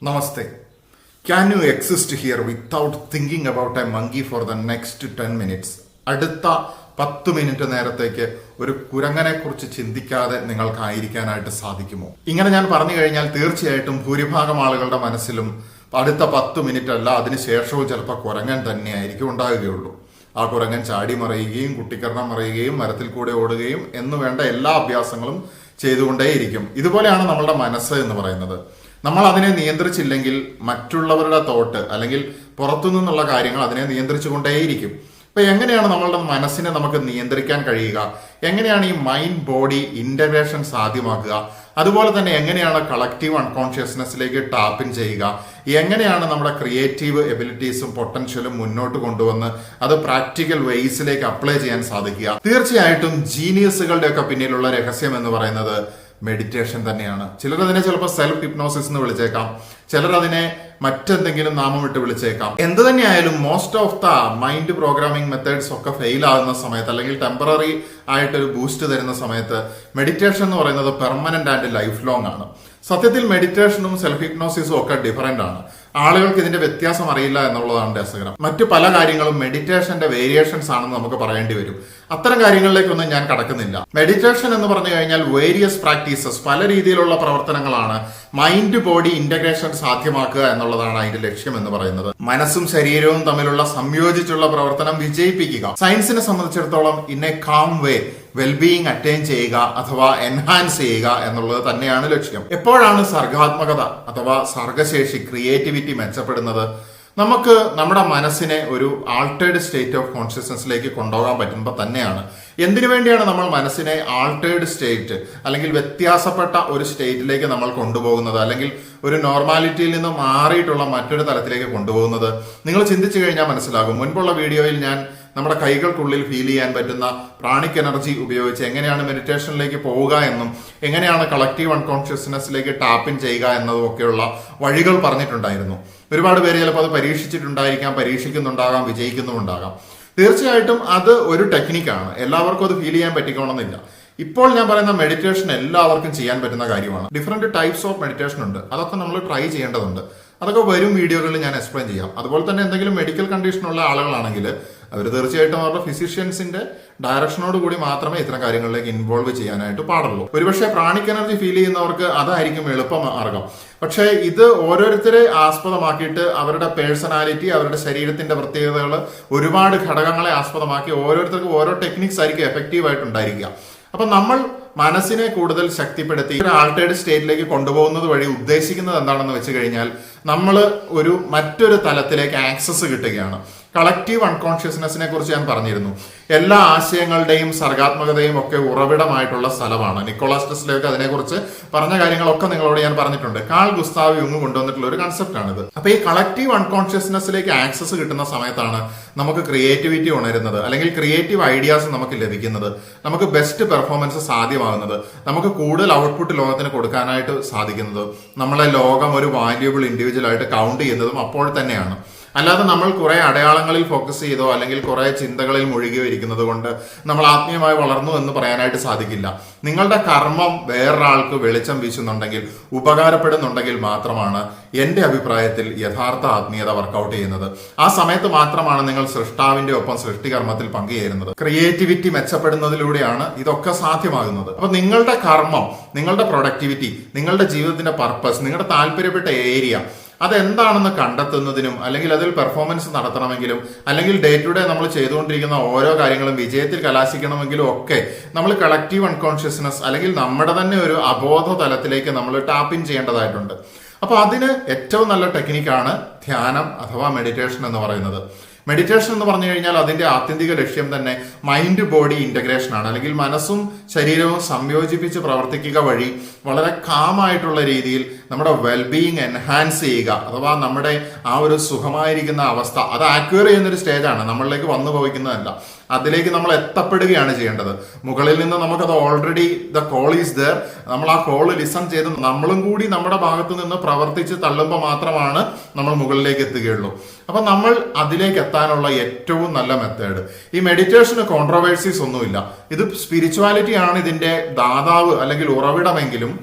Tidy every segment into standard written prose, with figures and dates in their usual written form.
Namaste. Can you exist here without thinking about a monkey for the next 10 minutes? അടുത്ത 10 minute നേരത്തേക്ക് ഒരു കുരങ്ങനെ കുറിച്ച് ചിന്തിക്കാതെ നിങ്ങൾക്കായിരിക്കാനായിട്ട് സാധിക്കുമോ? ഇങ്ങനെ ഞാൻ പറഞ്ഞു കഴിഞ്ഞാൽ തീർച്ചയായിട്ടും ഭൂരിഭാഗം ആളുകളുടെ മനസ്സിലും അടുത്ത 10 മിനിറ്റ് അല്ല അതിനുശേഷവും ചിലപ്പോൾ കുരങ്ങൻ തന്നെയായിരിക്കും ഉണ്ടാവുകയുള്ളൂ. ആ കുരങ്ങൻ ചാടി മറിയുകയും കുട്ടിക്കരണം മറിയുകയും മരത്തിൽ കൂടെ ഓടുകയും എന്നു വേണ്ട എല്ലാ അഭ്യാസങ്ങളും ചെയ്തുകൊണ്ടേയിരിക്കും. ഇതുപോലെയാണ് നമ്മളുടെ മനസ്സ് എന്ന് പറയുന്നത്. നമ്മൾ അതിനെ നിയന്ത്രിച്ചില്ലെങ്കിൽ മറ്റുള്ളവരുടെ തോട്ട് അല്ലെങ്കിൽ പുറത്തു നിന്നുള്ള കാര്യങ്ങൾ അതിനെ നിയന്ത്രിച്ചു കൊണ്ടേയിരിക്കും. അപ്പൊ എങ്ങനെയാണ് നമ്മളുടെ മനസ്സിനെ നമുക്ക് നിയന്ത്രിക്കാൻ കഴിയുക? എങ്ങനെയാണ് ഈ മൈൻഡ് ബോഡി ഇന്റഗ്രേഷൻ സാധ്യമാക്കുക? അതുപോലെ തന്നെ എങ്ങനെയാണ് കളക്റ്റീവ് അൺകോൺഷ്യസ്നെസ്സിലേക്ക് ടാപ്പിൻ ചെയ്യുക? എങ്ങനെയാണ് നമ്മുടെ ക്രിയേറ്റീവ് എബിലിറ്റീസും പൊട്ടൻഷ്യലും മുന്നോട്ട് കൊണ്ടുവന്ന് അത് പ്രാക്ടിക്കൽ വേസിലേക്ക് അപ്ലൈ ചെയ്യാൻ സാധിക്കുക? തീർച്ചയായിട്ടും ജീനിയസുകളുടെ ഒക്കെ പിന്നിലുള്ള രഹസ്യം എന്ന് പറയുന്നത് മെഡിറ്റേഷൻ തന്നെയാണ്. ചിലർ അതിനെ ചിലപ്പോൾ സെൽഫ് ഹിപ്നോസിസ് എന്ന് വിളിച്ചേക്കാം, ചിലർ അതിനെ മറ്റെന്തെങ്കിലും നാമം ഇട്ട് വിളിച്ചേക്കാം. എന്ത് തന്നെയായാലും most of the mind programming methods ഒക്കെ ഫെയിൽ ആകുന്ന സമയത്ത് അല്ലെങ്കിൽ ടെമ്പററി ആയിട്ടൊരു ബൂസ്റ്റ് തരുന്ന സമയത്ത് മെഡിറ്റേഷൻ എന്ന് പറയുന്നത് പെർമനന്റ് ആൻഡ് ലൈഫ് ലോങ് ആണ്. സത്യത്തിൽ മെഡിറ്റേഷനും സെൽഫ് ഹിപ്നോസിസും ഒക്കെ ഡിഫറെന്റ് ആണ്. ആളുകൾക്ക് ഇതിന്റെ വ്യത്യാസം അറിയില്ല എന്നുള്ളതാണ് രസകരം. മറ്റു പല കാര്യങ്ങളും മെഡിറ്റേഷന്റെ വേരിയേഷൻസ് ആണെന്ന് നമുക്ക് പറയേണ്ടി വരും. അത്തരം കാര്യങ്ങളിലേക്കൊന്നും ഞാൻ കടക്കുന്നില്ല. മെഡിറ്റേഷൻ എന്ന് പറഞ്ഞു കഴിഞ്ഞാൽ വേരിയസ് പ്രാക്ടീസസ്, പല രീതിയിലുള്ള പ്രവർത്തനങ്ങളാണ് മൈൻഡ് ബോഡി ഇന്റഗ്രേഷൻ സാധ്യമാക്കുക എന്നുള്ളതാണ് അതിന്റെ ലക്ഷ്യം എന്ന് പറയുന്നത്. മനസ്സും ശരീരവും തമ്മിലുള്ള സംയോജിച്ചുള്ള പ്രവർത്തനം വിജയിപ്പിക്കുക. സയൻസിനെ സംബന്ധിച്ചിടത്തോളം in A calm way wellbeing attain ചെയ്യുക അഥവാ എൻഹാൻസ് ചെയ്യുക എന്നുള്ളത് തന്നെയാണ് ലക്ഷ്യം. എപ്പോഴാണ് സർഗാത്മകത അഥവാ സർഗശേഷി ക്രിയേറ്റിവിറ്റി മെച്ചപ്പെടുന്നത്? നമുക്ക് നമ്മുടെ മനസ്സിനെ ഒരു ആൾട്ടേർഡ് സ്റ്റേറ്റ് ഓഫ് കോൺഷ്യസ്നസ്സിലേക്ക് കൊണ്ടുപോകാൻ പറ്റുമ്പോൾ തന്നെയാണ്. എന്തിനു വേണ്ടിയാണ് നമ്മൾ മനസ്സിനെ ആൾട്ടേർഡ് സ്റ്റേറ്റ് അല്ലെങ്കിൽ വ്യത്യാസപ്പെട്ട ഒരു സ്റ്റേറ്റിലേക്ക് നമ്മൾ കൊണ്ടുപോകുന്നത്, അല്ലെങ്കിൽ ഒരു നോർമാലിറ്റിയിൽ നിന്ന് മാറിയിട്ടുള്ള മറ്റൊരു തലത്തിലേക്ക് കൊണ്ടുപോകുന്നത്? നിങ്ങൾ ചിന്തിച്ചു കഴിഞ്ഞാൽ മനസ്സിലാകും. മുൻപുള്ള വീഡിയോയിൽ ഞാൻ നമ്മുടെ കൈകൾക്കുള്ളിൽ ഫീൽ ചെയ്യാൻ പറ്റുന്ന പ്രാണിക് എനർജി ഉപയോഗിച്ച് എങ്ങനെയാണ് മെഡിറ്റേഷനിലേക്ക് പോവുക എന്നും എങ്ങനെയാണ് കളക്റ്റീവ് അൺകോൺഷ്യസ്നെസ്സിലേക്ക് ടാപ്പിൻ ചെയ്യുക എന്നതും ഒക്കെയുള്ള വഴികൾ പറഞ്ഞിട്ടുണ്ടായിരുന്നു. ഒരുപാട് പേര് ചിലപ്പോൾ അത് പരീക്ഷിച്ചിട്ടുണ്ടായിരിക്കാം, പരീക്ഷിക്കുന്നുണ്ടാകാം, വിജയിക്കുന്നുമുണ്ടാകാം. തീർച്ചയായിട്ടും അത് ഒരു ടെക്നിക്കാണ്. എല്ലാവർക്കും അത് ഫീൽ ചെയ്യാൻ പറ്റിക്കണമെന്നില്ല. ഇപ്പോൾ ഞാൻ പറയുന്ന മെഡിറ്റേഷൻ എല്ലാവർക്കും ചെയ്യാൻ പറ്റുന്ന കാര്യമാണ്. ഡിഫറെന്റ് ടൈപ്സ് ഓഫ് മെഡിറ്റേഷൻ ഉണ്ട്. അതൊക്കെ നമ്മൾ ട്രൈ ചെയ്യേണ്ടതുണ്ട്. അതൊക്കെ വരും വീഡിയോകളിൽ ഞാൻ എക്സ്പ്ലെയിൻ ചെയ്യാം. അതുപോലെ തന്നെ എന്തെങ്കിലും മെഡിക്കൽ കണ്ടീഷനുള്ള ആളുകളാണെങ്കിൽ അവർ തീർച്ചയായിട്ടും അവരുടെ ഫിസിഷ്യൻസിന്റെ ഡയറക്ഷനോട് കൂടി മാത്രമേ ഇത്തരം കാര്യങ്ങളിലേക്ക് ഇൻവോൾവ് ചെയ്യാനായിട്ട് പാടുള്ളൂ. ഒരുപക്ഷെ പ്രാണിക് എനർജി ഫീൽ ചെയ്യുന്നവർക്ക് അതായിരിക്കും എളുപ്പമാർഗം. പക്ഷേ ഇത് ഓരോരുത്തരെ ആസ്പദമാക്കിയിട്ട് അവരുടെ പേഴ്സണാലിറ്റി, അവരുടെ ശരീരത്തിന്റെ പ്രത്യേകതകൾ, ഒരുപാട് ഘടകങ്ങളെ ആസ്പദമാക്കി ഓരോരുത്തർക്കും ഓരോ ടെക്നിക്സ് ആയിരിക്കും എഫക്റ്റീവ് ആയിട്ടുണ്ടായിരിക്കുക. അപ്പൊ നമ്മൾ മനസ്സിനെ കൂടുതൽ ശക്തിപ്പെടുത്തി ഒരു ആൾട്ടേർഡ് സ്റ്റേറ്റിലേക്ക് കൊണ്ടുപോകുന്നത് വഴി ഉദ്ദേശിക്കുന്നത് എന്താണെന്ന് വെച്ച് കഴിഞ്ഞാൽ നമ്മൾ ഒരു മറ്റൊരു തലത്തിലേക്ക് ആക്സസ് കിട്ടുകയാണ്. കളക്റ്റീവ് അൺകോൺഷ്യസ്നെസ്സിനെ കുറിച്ച് ഞാൻ പറഞ്ഞിരുന്നു. എല്ലാ ആശയങ്ങളുടെയും സർഗാത്മകതയും ഒക്കെ ഉറവിടമായിട്ടുള്ള സ്ഥലമാണ്. നിക്കോളാസ് ടെസ്ലയൊക്കെ അതിനെക്കുറിച്ച് പറഞ്ഞ കാര്യങ്ങളൊക്കെ നിങ്ങളോട് ഞാൻ പറഞ്ഞിട്ടുണ്ട്. കാൾ ഗുസ്താവ് യുങ് കൊണ്ടുവന്നിട്ടുള്ള ഒരു കൺസെപ്റ്റാണിത്. അപ്പൊ ഈ കളക്റ്റീവ് അൺകോൺഷ്യസ്നെസ്സിലേക്ക് ആക്സസ് കിട്ടുന്ന സമയത്താണ് നമുക്ക് ക്രിയേറ്റിവിറ്റി ഉണരുന്നത്, അല്ലെങ്കിൽ ക്രിയേറ്റീവ് ഐഡിയാസ് നമുക്ക് ലഭിക്കുന്നത്, നമുക്ക് ബെസ്റ്റ് പെർഫോമൻസ് സാധ്യമാകുന്നത്, നമുക്ക് കൂടുതൽ ഔട്ട്പുട്ട് ലോകത്തിന് കൊടുക്കാനായിട്ട് സാധിക്കുന്നത്, നമ്മളെ ലോകം ഒരു വാല്യുബിൾ ഇൻഡിവിജ്വൽ ആയിട്ട് കൗണ്ട് ചെയ്യുന്നതും അപ്പോൾ തന്നെയാണ്. അല്ലാതെ നമ്മൾ കുറെ അടയാളങ്ങളിൽ ഫോക്കസ് ചെയ്തോ അല്ലെങ്കിൽ കുറെ ചിന്തകളിൽ മുഴുകിയോ ഇരിക്കുന്നത് കൊണ്ട് നമ്മൾ ആത്മീയമായി വളർന്നു എന്ന് പറയാനായിട്ട് സാധിക്കില്ല. നിങ്ങളുടെ കർമ്മം വേറൊരാൾക്ക് വെളിച്ചം വീശുന്നുണ്ടെങ്കിൽ, ഉപകാരപ്പെടുന്നുണ്ടെങ്കിൽ മാത്രമാണ് എന്റെ അഭിപ്രായത്തിൽ യഥാർത്ഥ ആത്മീയത വർക്കൗട്ട് ചെയ്യുന്നത്. ആ സമയത്ത് മാത്രമാണ് നിങ്ങൾ സൃഷ്ടാവിന്റെ ഒപ്പം സൃഷ്ടികർമ്മത്തിൽ പങ്കുചേരുന്നത്. ക്രിയേറ്റിവിറ്റി മെച്ചപ്പെടുന്നതിലൂടെയാണ് ഇതൊക്കെ സാധ്യമാകുന്നത്. അപ്പൊ നിങ്ങളുടെ കർമ്മം, നിങ്ങളുടെ പ്രൊഡക്ടിവിറ്റി, നിങ്ങളുടെ ജീവിതത്തിന്റെ പർപ്പസ്, നിങ്ങളുടെ താല്പര്യപ്പെട്ട ഏരിയ അതെന്താണെന്ന് കണ്ടെത്തുന്നതിനും അല്ലെങ്കിൽ അതിൽ പെർഫോമൻസ് നടത്തണമെങ്കിലും അല്ലെങ്കിൽ ഡേ ടു ഡേ നമ്മൾ ചെയ്തുകൊണ്ടിരിക്കുന്ന ഓരോ കാര്യങ്ങളും വിജയത്തിൽ കലാശിക്കണമെങ്കിലും ഒക്കെ നമ്മൾ കളക്റ്റീവ് അൺകോൺഷ്യസ്നെസ് അല്ലെങ്കിൽ നമ്മുടെ തന്നെ ഒരു അബോധ തലത്തിലേക്ക് നമ്മൾ ടാപ്പിൻ ചെയ്യേണ്ടതായിട്ടുണ്ട്. അപ്പൊ അതിന് ഏറ്റവും നല്ല ടെക്നിക്കാണ് ധ്യാനം അഥവാ മെഡിറ്റേഷൻ എന്ന് പറയുന്നത്. മെഡിറ്റേഷൻ എന്ന് പറഞ്ഞു കഴിഞ്ഞാൽ അതിന്റെ ആത്യന്തിക ലക്ഷ്യം തന്നെ മൈൻഡ് ബോഡി ഇന്റഗ്രേഷൻ ആണ്. അല്ലെങ്കിൽ മനസ്സും ശരീരവും സംയോജിപ്പിച്ച് പ്രവർത്തിക്കുക വഴി വളരെ കാമായിട്ടുള്ള രീതിയിൽ നമ്മുടെ വെൽബീയിങ് എൻഹാൻസ് ചെയ്യുക അഥവാ നമ്മുടെ ആ ഒരു സുഖമായിരിക്കുന്ന അവസ്ഥ അത് ആക്വയർ ചെയ്യുന്നൊരു സ്റ്റേജാണ്, നമ്മളിലേക്ക് വന്നു ഭവിക്കുന്നതല്ല. അതിലേക്ക് നമ്മൾ എത്തപ്പെടുകയാണ് ചെയ്യേണ്ടത്. മുകളിൽ നിന്ന് നമുക്കത് already the call is there, നമ്മൾ ആ കോള് ലിസൺ ചെയ്ത് നമ്മളും കൂടി നമ്മുടെ ഭാഗത്ത് നിന്ന് പ്രവർത്തിച്ച് തള്ളുമ്പോൾ മാത്രമാണ് നമ്മൾ മുകളിലേക്ക് എത്തുകയുള്ളൂ. അപ്പൊ നമ്മൾ അതിലേക്ക് എത്താനുള്ള ഏറ്റവും നല്ല മെത്തേഡ് ഈ മെഡിറ്റേഷന് കോൺട്രവേഴ്സീസ് ഒന്നുമില്ല. ഇത് സ്പിരിച്വാലിറ്റി ആണ് ഇതിന്റെ ദാതാവ് അല്ലെങ്കിൽ ഉറവിടമെങ്കിലും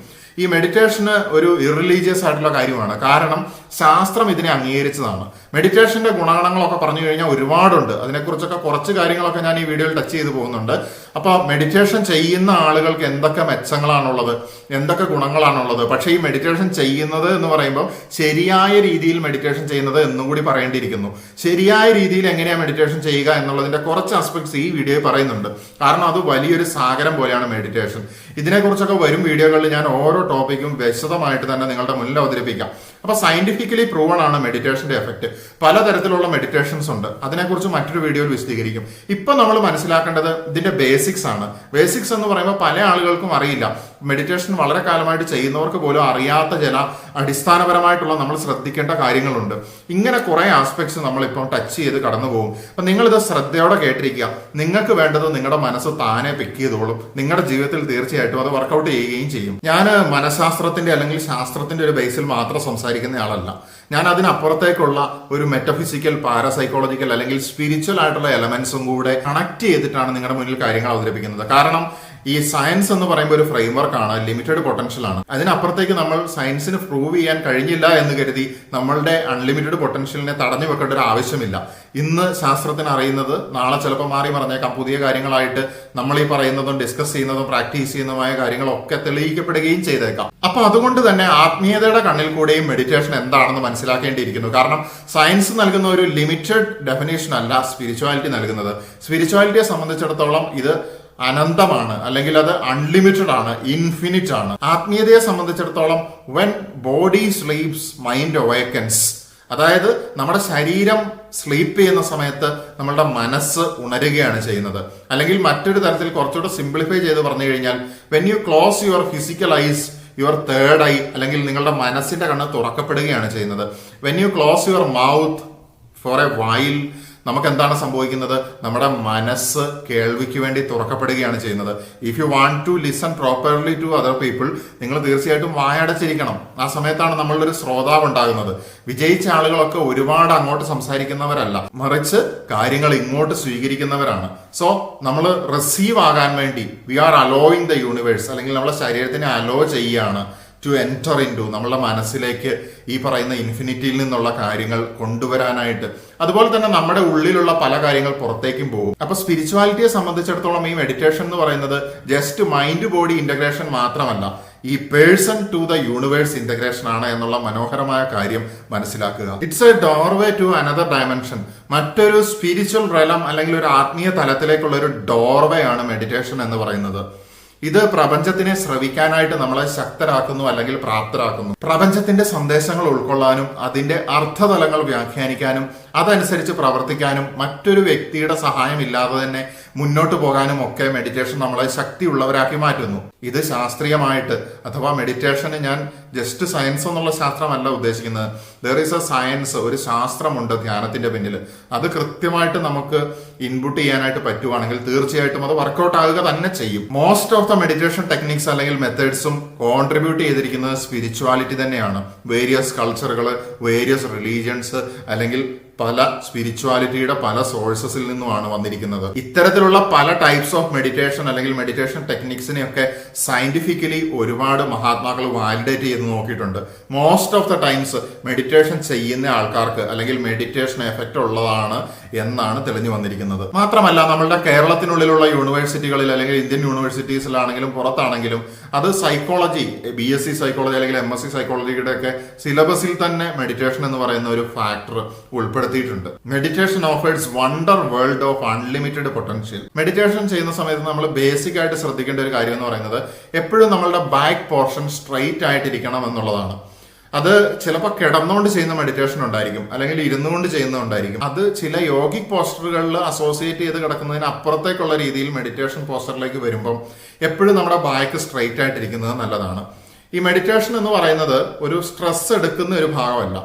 ഈ മെഡിറ്റേഷന് ഒരു ഇറിലീജിയസ് ആയിട്ടുള്ള കാര്യമാണ്. കാരണം ശാസ്ത്രം ഇതിനെ അംഗീകരിച്ചതാണ്. മെഡിറ്റേഷന്റെ ഗുണഗണങ്ങളൊക്കെ പറഞ്ഞു കഴിഞ്ഞാൽ ഒരുപാടുണ്ട്. അതിനെക്കുറിച്ചൊക്കെ കുറച്ച് കാര്യങ്ങളൊക്കെ ഞാൻ ഈ വീഡിയോയിൽ ടച്ച് ചെയ്ത് പോകുന്നുണ്ട്. അപ്പൊ മെഡിറ്റേഷൻ ചെയ്യുന്ന ആളുകൾക്ക് എന്തൊക്കെ മെച്ചങ്ങളാണുള്ളത്, എന്തൊക്കെ ഗുണങ്ങളാണുള്ളത്. പക്ഷേ ഈ മെഡിറ്റേഷൻ ചെയ്യുന്നത് എന്ന് പറയുമ്പോൾ ശരിയായ രീതിയിൽ മെഡിറ്റേഷൻ ചെയ്യുന്നത് എന്നും കൂടി പറയേണ്ടിയിരിക്കുന്നു. ശരിയായ രീതിയിൽ എങ്ങനെയാണ് മെഡിറ്റേഷൻ ചെയ്യുക എന്നുള്ളതിന്റെ കുറച്ച് ആസ്പെക്ട്സ് ഈ വീഡിയോയിൽ പറയുന്നുണ്ട്. കാരണം അത് വലിയൊരു സാഗരം പോലെയാണ് മെഡിറ്റേഷൻ. ഇതിനെക്കുറിച്ചൊക്കെ വരും വീഡിയോകളിൽ ഞാൻ ഓരോ ടോപ്പിക്കും വിശദമായിട്ട് തന്നെ നിങ്ങളുടെ മുന്നിൽ അവതരിപ്പിക്കാം. അപ്പൊ സയന്റിഫിക്കലി പ്രൂവൺ ആണ് മെഡിറ്റേഷന്റെ എഫക്ട്. പലതരത്തിലുള്ള മെഡിറ്റേഷൻസ് ഉണ്ട്. അതിനെക്കുറിച്ച് മറ്റൊരു വീഡിയോയിൽ വിശദീകരിക്കും. ഇപ്പൊ നമ്മൾ മനസ്സിലാക്കേണ്ടത് ഇതിന്റെ ബേസിക്സ് ആണ്. ബേസിക്സ് എന്ന് പറയുമ്പോൾ പല ആളുകൾക്കും അറിയില്ല. മെഡിറ്റേഷൻ വളരെ കാലമായിട്ട് ചെയ്യുന്നവർക്ക് പോലും അറിയാത്ത ചില അടിസ്ഥാനപരമായിട്ടുള്ള നമ്മൾ ശ്രദ്ധിക്കേണ്ട കാര്യങ്ങളുണ്ട്. ഇങ്ങനെ കുറെ ആസ്പെക്ട്സ് നമ്മളിപ്പം ടച്ച് ചെയ്ത് കടന്നു പോകും. അപ്പൊ നിങ്ങളിത് ശ്രദ്ധയോടെ കേട്ടിരിക്കുക. നിങ്ങൾക്ക് വേണ്ടത് നിങ്ങളുടെ മനസ്സ് താനെ പിക്ക് ചെയ്തോളും. നിങ്ങളുടെ ജീവിതത്തിൽ തീർച്ചയായിട്ടും അത് വർക്കൗട്ട് ചെയ്യുകയും ചെയ്യും. ഞാൻ മനഃശാസ്ത്രത്തിന്റെ അല്ലെങ്കിൽ ശാസ്ത്രത്തിന്റെ ഒരു ബേസിൽ മാത്രം സംസാരിക്കുന്ന ആളല്ല. ഞാൻ അതിനപ്പുറത്തേക്കുള്ള ഒരു മെറ്റഫിസിക്കൽ, പാരാസൈക്കോളജിക്കൽ അല്ലെങ്കിൽ സ്പിരിച്വൽ ആയിട്ടുള്ള എലമെന്റ്സും കൂടെ കണക്ട് ചെയ്തിട്ടാണ് നിങ്ങളുടെ മുന്നിൽ കാര്യങ്ങൾ അവതരിപ്പിക്കുന്നത്. കാരണം ഈ സയൻസ് എന്ന് പറയുമ്പോൾ ഒരു ഫ്രെയിംവർക്ക് ആണ്, ലിമിറ്റഡ് പൊട്ടൻഷ്യൽ ആണ്. അതിനപ്പുറത്തേക്ക് നമ്മൾ സയൻസിന് പ്രൂവ് ചെയ്യാൻ കഴിഞ്ഞില്ല എന്ന് കരുതി നമ്മളുടെ അൺലിമിറ്റഡ് പൊട്ടൻഷ്യലിനെ തടഞ്ഞു വെക്കേണ്ട ഒരു ആവശ്യമില്ല. ഇന്ന് ശാസ്ത്രത്തിന് അറിയുന്നത് നാളെ ചിലപ്പോൾ മാറി മറിഞ്ഞേക്കാം. പുതിയ കാര്യങ്ങളായിട്ട് നമ്മൾ ഈ പറയുന്നതും ഡിസ്കസ് ചെയ്യുന്നതും പ്രാക്ടീസ് ചെയ്യുന്നതുമായ കാര്യങ്ങളൊക്കെ തെളിയിക്കപ്പെടുകയും ചെയ്തേക്കാം. അപ്പൊ അതുകൊണ്ട് തന്നെ ആത്മീയതയുടെ കണ്ണിൽ കൂടെയും മെഡിറ്റേഷൻ എന്താണെന്ന് മനസ്സിലാക്കേണ്ടിയിരിക്കുന്നു. കാരണം സയൻസ് നൽകുന്ന ഒരു ലിമിറ്റഡ് ഡെഫിനേഷൻ അല്ല സ്പിരിച്വാലിറ്റി നൽകുന്നത്. സ്പിരിച്വാലിറ്റിയെ സംബന്ധിച്ചിടത്തോളം ഇത് അനന്തമാണ്, അല്ലെങ്കിൽ അത് അൺലിമിറ്റഡ് ആണ്, ഇൻഫിനിറ്റ് ആണ്. ആത്മീയതയെ സംബന്ധിച്ചിടത്തോളം when body sleeps mind awakens, അതായത് നമ്മുടെ ശരീരം സ്ലീപ്പ് ചെയ്യുന്ന സമയത്ത് നമ്മളുടെ മനസ്സ് ഉണരുകയാണ് ചെയ്യുന്നത്. അല്ലെങ്കിൽ മറ്റൊരു തരത്തിൽ കുറച്ചുകൂടെ സിംപ്ലിഫൈ ചെയ്ത് പറഞ്ഞു കഴിഞ്ഞാൽ when you close your physical eyes, your third eye, അല്ലെങ്കിൽ നിങ്ങളുടെ മനസ്സിന്റെ കണ്ണ് തുറക്കപ്പെടുകയാണ് ചെയ്യുന്നത്. When you close your mouth for a while, നമുക്ക് എന്താണ് സംഭവിക്കുന്നത്? നമ്മുടെ മനസ്സ് കേൾവിക്ക് വേണ്ടി തുറക്കപ്പെടുകയാണ് ചെയ്യുന്നത്. If you want to listen properly to other people, നിങ്ങൾ തീർച്ചയായിട്ടും വായടച്ചിരിക്കണം. ആ സമയത്താണ് നമ്മളൊരു ശ്രോതാവ് ഉണ്ടാകുന്നത്. വിജയിച്ച ആളുകളൊക്കെ ഒരുപാട് അങ്ങോട്ട് സംസാരിക്കുന്നവരല്ല, മറിച്ച് കാര്യങ്ങൾ ഇങ്ങോട്ട് സ്വീകരിക്കുന്നവരാണ്. സോ നമ്മൾ റിസീവ് ആകാൻ വേണ്ടി we are allowing the universe, അല്ലെങ്കിൽ നമ്മുടെ ശരീരത്തിനെ അലോ ചെയ്യുകയാണ് ടു എൻറ്റർ ഇൻ ടു, നമ്മളുടെ മനസ്സിലേക്ക് ഈ പറയുന്ന ഇൻഫിനിറ്റിയിൽ നിന്നുള്ള കാര്യങ്ങൾ കൊണ്ടുവരാനായിട്ട്. അതുപോലെ തന്നെ നമ്മുടെ ഉള്ളിലുള്ള പല കാര്യങ്ങൾ പുറത്തേക്കും പോകും. അപ്പൊ സ്പിരിച്വാലിറ്റിയെ സംബന്ധിച്ചിടത്തോളം ഈ മെഡിറ്റേഷൻ എന്ന് പറയുന്നത് ജസ്റ്റ് മൈൻഡ് ബോഡി ഇന്റഗ്രേഷൻ മാത്രമല്ല, ഈ person to the universe integration ആണ് എന്നുള്ള മനോഹരമായ കാര്യം മനസ്സിലാക്കുക. It's a doorway to another dimension, മറ്റൊരു സ്പിരിച്വൽ റെലം അല്ലെങ്കിൽ ഒരു ആത്മീയ തലത്തിലേക്കുള്ള ഒരു ഡോർവേ ആണ് മെഡിറ്റേഷൻ എന്ന് പറയുന്നത്. ഇത് പ്രപഞ്ചത്തിനെ ശ്രവിക്കാനായിട്ട് നമ്മളെ ശക്തരാക്കുന്നു അല്ലെങ്കിൽ പ്രാപ്തരാക്കുന്നു. പ്രപഞ്ചത്തിന്റെ സന്ദേശങ്ങൾ ഉൾക്കൊള്ളാനും അതിന്റെ അർത്ഥതലങ്ങൾ വ്യാഖ്യാനിക്കാനും അതനുസരിച്ച് പ്രവർത്തിക്കാനും മറ്റൊരു വ്യക്തിയുടെ സഹായം ഇല്ലാതെ തന്നെ മുന്നോട്ട് പോകാനും ഒക്കെ മെഡിറ്റേഷൻ നമ്മളെ ശക്തിയുള്ളവരാക്കി മാറ്റുന്നു. ഇത് ശാസ്ത്രീയമായിട്ട്, അഥവാ മെഡിറ്റേഷന് ഞാൻ ജസ്റ്റ് സയൻസ് എന്നുള്ള ശാസ്ത്രമല്ല ഉദ്ദേശിക്കുന്നത്. ദർ ഈസ് എ സയൻസ്, ഒരു ശാസ്ത്രമുണ്ട് ധ്യാനത്തിന്റെ പിന്നിൽ. അത് കൃത്യമായിട്ട് നമുക്ക് ഇൻപുട്ട് ചെയ്യാനായിട്ട് പറ്റുവാണെങ്കിൽ തീർച്ചയായിട്ടും അത് വർക്കൗട്ട് ആകുക തന്നെ ചെയ്യും. Most of the meditation techniques അല്ലെങ്കിൽ മെത്തേഡ്സും കോൺട്രിബ്യൂട്ട് ചെയ്തിരിക്കുന്നത് സ്പിരിച്വാലിറ്റി തന്നെയാണ്. വേരിയസ് കൾച്ചറുകൾ, വേരിയസ് റിലീജിയൻസ്, അല്ലെങ്കിൽ പല സ്പിരിച്വാലിറ്റിയുടെ പല സോഴ്സസിൽ നിന്നുമാണ് വന്നിരിക്കുന്നത്. ഇത്തരത്തിലുള്ള പല ടൈപ്സ് ഓഫ് മെഡിറ്റേഷൻ അല്ലെങ്കിൽ മെഡിറ്റേഷൻ ടെക്നിക്സിനെയൊക്കെ സയന്റിഫിക്കലി ഒരുപാട് മഹാത്മാക്കൾ വാലിഡേറ്റ് ചെയ്ത് നോക്കിയിട്ടുണ്ട്. Most of the times meditation ചെയ്യുന്ന ആൾക്കാർക്ക് അല്ലെങ്കിൽ മെഡിറ്റേഷൻ എഫക്റ്റ് ഉള്ളതാണ് എന്നാണ് തെളിഞ്ഞു വന്നിരിക്കുന്നത്. മാത്രമല്ല നമ്മളുടെ കേരളത്തിനുള്ളിലുള്ള യൂണിവേഴ്സിറ്റികളിൽ അല്ലെങ്കിൽ ഇന്ത്യൻ യൂണിവേഴ്സിറ്റീസിലാണെങ്കിലും പുറത്താണെങ്കിലും അത് സൈക്കോളജി, BSc സൈക്കോളജി അല്ലെങ്കിൽ MSc സൈക്കോളജിയുടെ ഒക്കെ സിലബസിൽ തന്നെ മെഡിറ്റേഷൻ എന്ന് പറയുന്ന ഒരു ഫാക്ടർ ഉൾപ്പെടുത്തിയിട്ടുണ്ട്. Meditation offers wonder world of unlimited potential. Meditation ചെയ്യുന്ന സമയത്ത് നമ്മൾ ബേസിക് ആയിട്ട് ശ്രദ്ധിക്കേണ്ട ഒരു കാര്യം എന്ന് പറയുന്നത് എപ്പോഴും നമ്മളുടെ ബാക്ക് പോർഷൻ സ്ട്രെയിറ്റ് ആയിട്ടിരിക്കണം എന്നുള്ളതാണ്. അത് ചിലപ്പോൾ കിടന്നുകൊണ്ട് ചെയ്യുന്ന മെഡിറ്റേഷൻ ഉണ്ടായിരിക്കും, അല്ലെങ്കിൽ ഇരുന്നുകൊണ്ട് ചെയ്യുന്നതുണ്ടായിരിക്കും. അത് ചില യോഗിക് പോസ്റ്ററുകളിൽ അസോസിയേറ്റ് ചെയ്ത് കിടക്കുന്നതിന് അപ്പുറത്തേക്കുള്ള രീതിയിൽ മെഡിറ്റേഷൻ പോസ്റ്ററിലേക്ക് വരുമ്പം എപ്പോഴും നമ്മുടെ ബാക്ക് സ്ട്രെയിറ്റ് ആയിട്ടിരിക്കുന്നത് നല്ലതാണ്. ഈ മെഡിറ്റേഷൻ എന്ന് പറയുന്നത് ഒരു സ്ട്രെസ് എടുക്കുന്ന ഒരു ഭാഗമല്ല,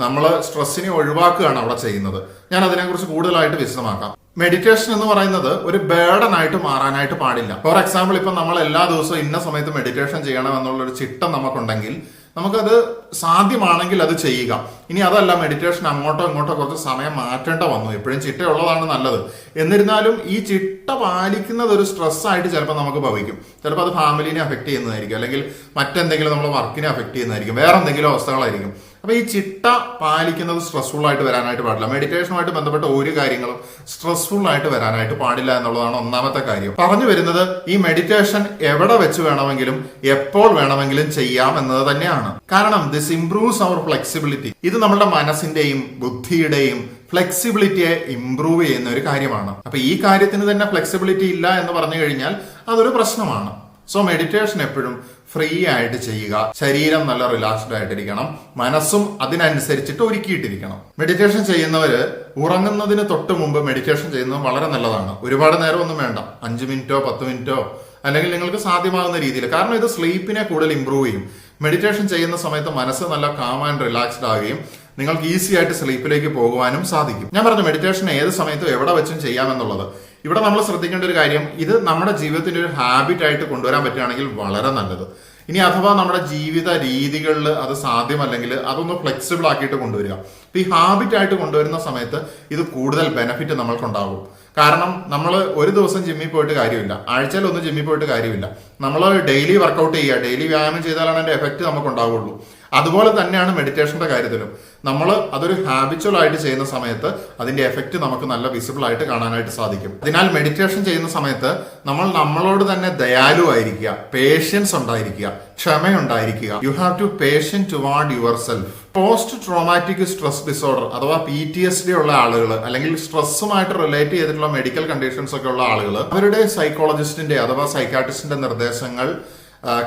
നമ്മൾ സ്ട്രെസ്സിനെ ഒഴിവാക്കുകയാണ് അവിടെ ചെയ്യുന്നത്. ഞാൻ അതിനെക്കുറിച്ച് കൂടുതലായിട്ട് വിശദമാക്കാം. മെഡിറ്റേഷൻ എന്ന് പറയുന്നത് ഒരു ബേർഡൻ ആയിട്ട് മാറാനായിട്ട് പാടില്ല. ഫോർ എക്സാമ്പിൾ, ഇപ്പം നമ്മൾ എല്ലാ ദിവസവും ഇന്ന സമയത്ത് മെഡിറ്റേഷൻ ചെയ്യണം എന്നുള്ളൊരു ചിട്ടം നമുക്കുണ്ടെങ്കിൽ നമുക്കത് സാധ്യമാണെങ്കിൽ അത് ചെയ്യുക. ഇനി അതല്ല, മെഡിറ്റേഷൻ അങ്ങോട്ടോ ഇങ്ങോട്ടോ കുറച്ച് സമയം മാറ്റേണ്ട വന്നു, എപ്പോഴും ചിട്ടയുള്ളതാണ് നല്ലത്. എന്നിരുന്നാലും ഈ ചിട്ട പാലിക്കുന്നത് ഒരു സ്ട്രെസ്സായിട്ട് ചിലപ്പോൾ നമുക്ക് ഭവിക്കും. ചിലപ്പോൾ അത് ഫാമിലിനെ അഫക്ട് ചെയ്യുന്നതായിരിക്കും, അല്ലെങ്കിൽ മറ്റെന്തെങ്കിലും നമ്മൾ വർക്കിനെ അഫക്ട് ചെയ്യുന്നതായിരിക്കും, വേറെ എന്തെങ്കിലും അവസ്ഥകളായിരിക്കും. അപ്പൊ ഈ ചിട്ട പാലിക്കുന്നത് സ്ട്രെസ്ഫുൾ ആയിട്ട് വരാനായിട്ട് പാടില്ല. മെഡിറ്റേഷനുമായിട്ട് ബന്ധപ്പെട്ട ഒരു കാര്യങ്ങളും സ്ട്രെസ്ഫുൾ ആയിട്ട് വരാനായിട്ട് പാടില്ല എന്നുള്ളതാണ് ഒന്നാമത്തെ കാര്യം. പറഞ്ഞു വരുന്നത്, ഈ മെഡിറ്റേഷൻ എവിടെ വെച്ച് വേണമെങ്കിലും എപ്പോൾ വേണമെങ്കിലും ചെയ്യാം എന്നത് തന്നെയാണ്. കാരണം ദിസ് ഇംപ്രൂവ്സ് അവർ ഫ്ലെക്സിബിലിറ്റി. ഇത് നമ്മുടെ മനസ്സിന്റെയും ബുദ്ധിയുടെയും ഫ്ലെക്സിബിലിറ്റിയെ ഇംപ്രൂവ് ചെയ്യുന്ന ഒരു കാര്യമാണ്. അപ്പൊ ഈ കാര്യത്തിന് തന്നെ ഫ്ലെക്സിബിലിറ്റി ഇല്ല എന്ന് പറഞ്ഞു കഴിഞ്ഞാൽ അതൊരു പ്രശ്നമാണ്. സോ മെഡിറ്റേഷൻ എപ്പോഴും ഫ്രീ ആയിട്ട് ചെയ്യുക. ശരീരം നല്ല റിലാക്സ്ഡ് ആയിട്ടിരിക്കണം, മനസ്സും അതിനനുസരിച്ചിട്ട് ഒരുക്കിയിട്ടിരിക്കണം. മെഡിറ്റേഷൻ ചെയ്യുന്നവര് ഉറങ്ങുന്നതിന് തൊട്ട് മുമ്പ് മെഡിറ്റേഷൻ ചെയ്യുന്നത് വളരെ നല്ലതാണ്. ഒരുപാട് നേരം ഒന്നും വേണ്ട, 5 മിനിറ്റോ 10 മിനിറ്റോ അല്ലെങ്കിൽ നിങ്ങൾക്ക് സാധ്യമാകുന്ന രീതിയിൽ. കാരണം ഇത് സ്ലീപ്പിനെ കൂടുതൽ ഇംപ്രൂവ് ചെയ്യും. മെഡിറ്റേഷൻ ചെയ്യുന്ന സമയത്ത് മനസ്സ് നല്ല കാം ആൻഡ് റിലാക്സ്ഡ് ആവുകയും നിങ്ങൾക്ക് ഈസി ആയിട്ട് സ്ലീപ്പിലേക്ക് പോകുവാനും സാധിക്കും. ഞാൻ പറഞ്ഞു, മെഡിറ്റേഷൻ ഏത് സമയത്തും എവിടെ വെച്ചും ചെയ്യാമെന്നുള്ളത്. ഇവിടെ നമ്മൾ ശ്രദ്ധിക്കേണ്ട ഒരു കാര്യം, ഇത് നമ്മുടെ ജീവിതത്തിന്റെ ഒരു ഹാബിറ്റ് ആയിട്ട് കൊണ്ടുവരാൻ പറ്റുകയാണെങ്കിൽ വളരെ നല്ലത്. ഇനി അഥവാ നമ്മുടെ ജീവിത രീതികളിൽ അത് സാധ്യമല്ലെങ്കിൽ അതൊന്ന് ഫ്ലെക്സിബിൾ ആക്കിയിട്ട് കൊണ്ടുവരിക. അപ്പൊ ഈ ഹാബിറ്റ് ആയിട്ട് കൊണ്ടുവരുന്ന സമയത്ത് ഇത് കൂടുതൽ ബെനിഫിറ്റ് നമ്മൾക്കുണ്ടാകും. കാരണം നമ്മൾ ഒരു ദിവസം ജിമ്മിൽ പോയിട്ട് കാര്യമില്ല, ആഴ്ചയിൽ ഒന്ന് ജിമ്മിൽ പോയിട്ട് കാര്യമില്ല. നമ്മൾ ഡെയിലി വർക്കൗട്ട് ചെയ്യുക, ഡെയിലി വ്യായാമം ചെയ്താലാണ് അതിന്റെ എഫക്റ്റ് നമുക്ക് ഉണ്ടാവുള്ളൂ. അതുപോലെ തന്നെയാണ് മെഡിറ്റേഷന്റെ കാര്യത്തിലും. നമ്മൾ അതൊരു ഹാബിച്വൽ ആയിട്ട് ചെയ്യുന്ന സമയത്ത് അതിന്റെ എഫക്റ്റ് നമുക്ക് നല്ല വിസിബിൾ ആയിട്ട് കാണാനായിട്ട് സാധിക്കും. അതിനാൽ മെഡിറ്റേഷൻ ചെയ്യുന്ന സമയത്ത് നമ്മൾ നമ്മളോട് തന്നെ ദയാലുവായിരിക്കുക, പേഷ്യൻസ് ഉണ്ടായിരിക്കുക, ക്ഷമയുണ്ടായിരിക്കുക. You have to patient toward yourself. Post traumatic stress disorder അഥവാ PTSD ഉള്ള ആളുകൾ, അല്ലെങ്കിൽ സ്ട്രെസ്സുമായിട്ട് റിലേറ്റ് ചെയ്തിട്ടുള്ള മെഡിക്കൽ കണ്ടീഷൻസ് ഒക്കെ ഉള്ള ആളുകൾ അവരുടെ സൈക്കോളജിസ്റ്റിന്റെ അഥവാ സൈക്കാട്രിസ്റ്റിന്റെ നിർദ്ദേശങ്ങൾ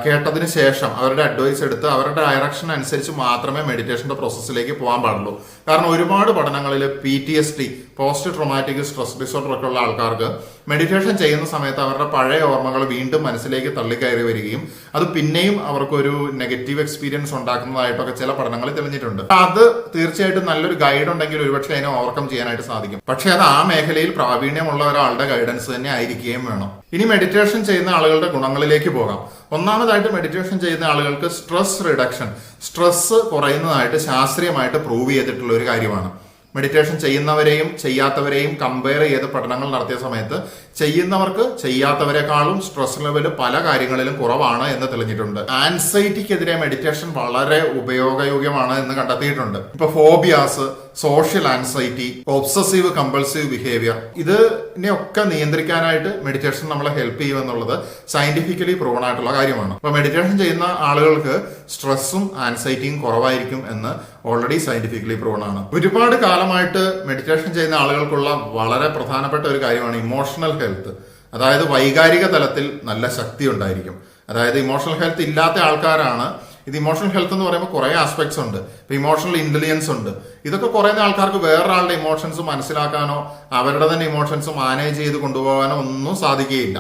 കേട്ടതിന് ശേഷം അവരുടെ അഡ്വൈസ് എടുത്ത് അവരുടെ ഡയറക്ഷൻ അനുസരിച്ച് മാത്രമേ മെഡിറ്റേഷന്റെ പ്രോസസ്സിലേക്ക് പോകാൻ പാടുള്ളൂ. കാരണം ഒരുപാട് പഠനങ്ങളിൽ PTSD post traumatic stress disorder ഒക്കെ ഉള്ള ആൾക്കാർക്ക് മെഡിറ്റേഷൻ ചെയ്യുന്ന സമയത്ത് അവരുടെ പഴയ ഓർമ്മകൾ വീണ്ടും മനസ്സിലേക്ക് തള്ളിക്കയറി വരികയും അത് പിന്നെയും അവർക്കൊരു നെഗറ്റീവ് എക്സ്പീരിയൻസ് ഉണ്ടാക്കുന്നതായിട്ടൊക്കെ ചില പഠനങ്ങളിൽ തെളിഞ്ഞിട്ടുണ്ട്. അത് തീർച്ചയായിട്ടും നല്ലൊരു ഗൈഡ് ഉണ്ടെങ്കിൽ ഒരുപക്ഷെ അതിനെ ഓവർകം ചെയ്യാനായിട്ട് സാധിക്കും. പക്ഷെ അത് ആ മേഖലയിൽ പ്രാവീണ്യമുള്ള ഒരാളുടെ ഗൈഡൻസ് തന്നെ ആയിരിക്കുകയും വേണം. ഇനി മെഡിറ്റേഷൻ ചെയ്യുന്ന ആളുകളുടെ ഗുണങ്ങളിലേക്ക് പോകാം. ഒന്നാമതായിട്ട് മെഡിറ്റേഷൻ ചെയ്യുന്ന ആളുകൾക്ക് സ്ട്രെസ് റിഡക്ഷൻ, സ്ട്രെസ് കുറയുന്നതായിട്ട് ശാസ്ത്രീയമായിട്ട് പ്രൂവ് ചെയ്തിട്ടുള്ള ഒരു കാര്യമാണ്. മെഡിറ്റേഷൻ ചെയ്യുന്നവരെയും ചെയ്യാത്തവരെയും കമ്പയർ ചെയ്ത് പഠനങ്ങൾ നടത്തിയ സമയത്ത് ചെയ്യുന്നവർക്ക് ചെയ്യാത്തവരെക്കാളും സ്ട്രെസ് ലെവൽ പല കാര്യങ്ങളിലും കുറവാണ് എന്ന് തെളിഞ്ഞിട്ടുണ്ട്. ആൻസൈറ്റിക്കെതിരെ മെഡിറ്റേഷൻ വളരെ ഉപയോഗയോഗ്യമാണ് എന്ന് കണ്ടെത്തിയിട്ടുണ്ട്. ഇപ്പൊ phobias, social anxiety, obsessive compulsive behaviour, ഇതിനെയൊക്കെ നിയന്ത്രിക്കാനായിട്ട് മെഡിറ്റേഷൻ നമ്മളെ ഹെൽപ്പ് ചെയ്യുമെന്നുള്ളത് സയന്റിഫിക്കലി പ്രൂവൺ ആയിട്ടുള്ള കാര്യമാണ്. അപ്പൊ മെഡിറ്റേഷൻ ചെയ്യുന്ന ആളുകൾക്ക് സ്ട്രെസ്സും ആൻസൈറ്റിയും കുറവായിരിക്കും എന്ന് ഓൾറെഡി സയന്റിഫിക്കലി പ്രൂവൺ ആണ്. ഒരുപാട് കാലമായിട്ട് മെഡിറ്റേഷൻ ചെയ്യുന്ന ആളുകൾക്കുള്ള വളരെ പ്രധാനപ്പെട്ട ഒരു കാര്യമാണ് ഇമോഷണൽ ഹെൽത്ത്. അതായത് വൈകാരിക തലത്തിൽ നല്ല ശക്തി ഉണ്ടായിരിക്കും. അതായത് ഇമോഷണൽ ഹെൽത്ത് ഇല്ലാത്ത ആൾക്കാരാണ്. ഇത് ഇമോഷണൽ ഹെൽത്ത് എന്ന് പറയുമ്പോൾ കുറെ ആസ്പെക്ട്സ് ഉണ്ട്. ഇപ്പൊ ഇമോഷണൽ ഇന്റലിജൻസ് ഉണ്ട്. ഇതൊക്കെ കുറയുന്ന ആൾക്കാർക്ക് വേറൊരാളുടെ ഇമോഷൻസ് മനസ്സിലാക്കാനോ അവരുടെ തന്നെ ഇമോഷൻസ് മാനേജ് ചെയ്ത് കൊണ്ടുപോകാനോ ഒന്നും സാധിക്കുകയില്ല.